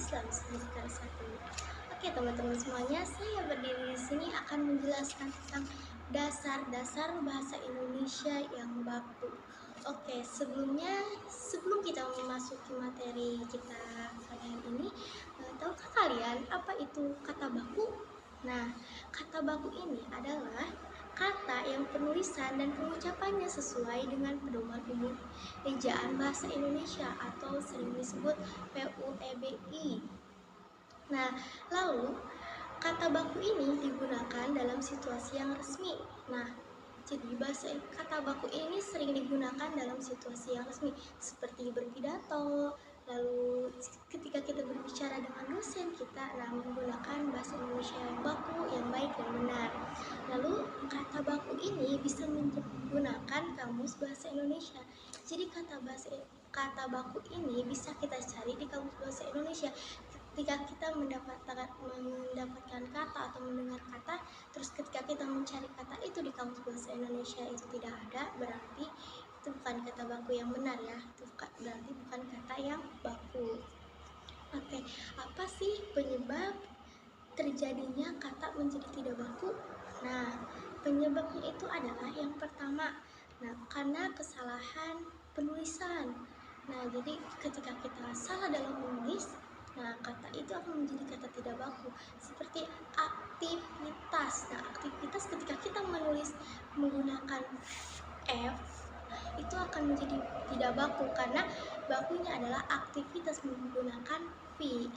Islam semester 1. Oke teman-teman semuanya, saya berdiri di sini akan menjelaskan tentang dasar-dasar bahasa Indonesia yang baku. Oke, sebelum kita memasuki materi kita pada hari ini, tahukah kalian apa itu kata baku? Nah, kata baku ini adalah kata yang penulisan dan pengucapannya sesuai dengan pedoman umum ejaan bahasa Indonesia atau sering disebut PUEBI. Nah, lalu kata baku ini digunakan dalam situasi yang resmi. Nah, jadi kata baku ini sering digunakan dalam situasi yang resmi seperti berpidato, lalu ketika kita berbicara dengan dosen kita menggunakan bahasa Indonesia yang baku, yang baik dan benar. Lalu kata baku ini bisa menggunakan kamus bahasa Indonesia. Jadi kata baku ini bisa kita cari di kamus bahasa Indonesia. Ketika kita mendapatkan kata atau mendengar kata, terus ketika kita mencari kata itu di kamus bahasa Indonesia itu tidak ada, berarti itu bukan kata baku yang benar ya, itu berarti bukan kata yang baku. Oke, apa sih penyebab terjadinya kata menjadi tidak baku? Nah, penyebabnya itu adalah yang pertama, karena kesalahan penulisan. Nah, jadi ketika kita salah dalam menulis, kata itu akan menjadi kata tidak baku. Seperti aktivitas. Nah, aktivitas ketika kita menulis menggunakan F, itu akan menjadi tidak baku karena bakunya adalah aktivitas menggunakan V.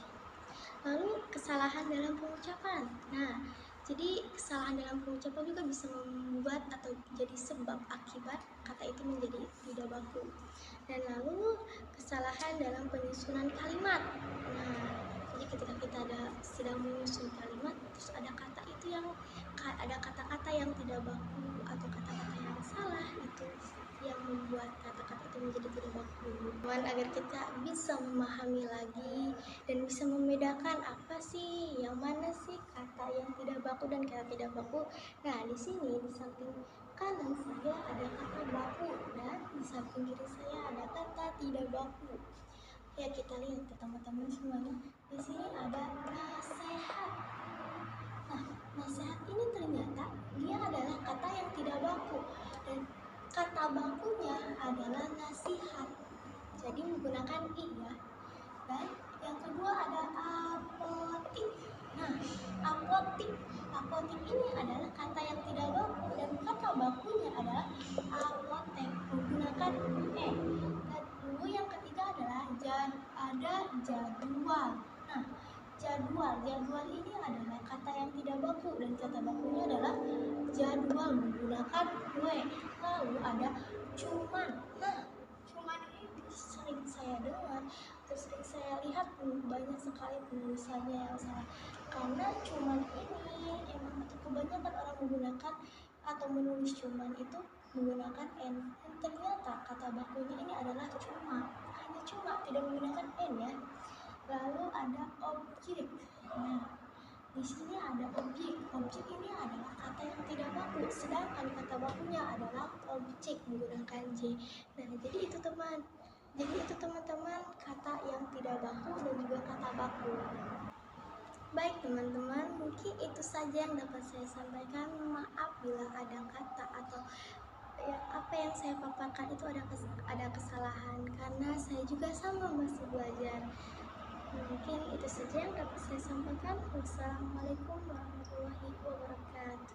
Lalu kesalahan dalam pengucapan. Nah, jadi kesalahan dalam pengucapan juga bisa membuat atau jadi sebab akibat kata itu menjadi tidak baku. Dan lalu kesalahan dalam penyusunan kalimat. Nah, jadi ketika kita sedang menyusun kalimat, terus ada kata-kata yang tidak baku atau kata-kata yang salah, itu yang membuat kata-kata itu menjadi tidak baku. Agar kita bisa memahami lagi dan bisa membedakan apa sih, yang mana sih kata yang tidak baku dan kata tidak baku. Nah, di sini di samping kanan saya ada kata baku dan di samping kiri saya ada kata tidak baku. Ya, kita lihat ke teman-teman semuanya. Di sini ada nasihat. Nah, nasihat ini ternyata dia adalah kata yang tidak baku dan kata bakunya adalah nasihat. Jadi menggunakan i ya. Dan yang kedua ada apotik. Nah, apotik ini adalah kata yang tidak baku dan kata bakunya adalah apotek menggunakan e. Dan lalu yang ketiga adalah jadwal. Nah, jadwal ini adalah kata yang tidak baku dan kata bakunya adalah jadwal menggunakan w. Lalu ada cuman. Nah, cuman ini sering saya dengar atau sering saya lihat banyak sekali penulisannya yang salah, karena cuman ini emang kebanyakan orang menggunakan atau menulis cuman itu menggunakan n, dan ternyata kata bakunya ini adalah hanya cuma, tidak menggunakan n ya. Lalu ada objek. Nah, di sini ada objek ini adalah kata yang tidak baku, sedangkan kata bakunya adalah objek menggunakan j. Nah, jadi itu teman-teman kata yang tidak baku dan juga kata baku. Baik teman-teman, mungkin itu saja yang dapat saya sampaikan. Maaf bila ada kata atau apa yang saya paparkan itu ada kesalahan, karena saya juga sama masih belajar. Mungkin itu saja yang dapat saya sampaikan. Wassalamualaikum warahmatullahi wabarakatuh.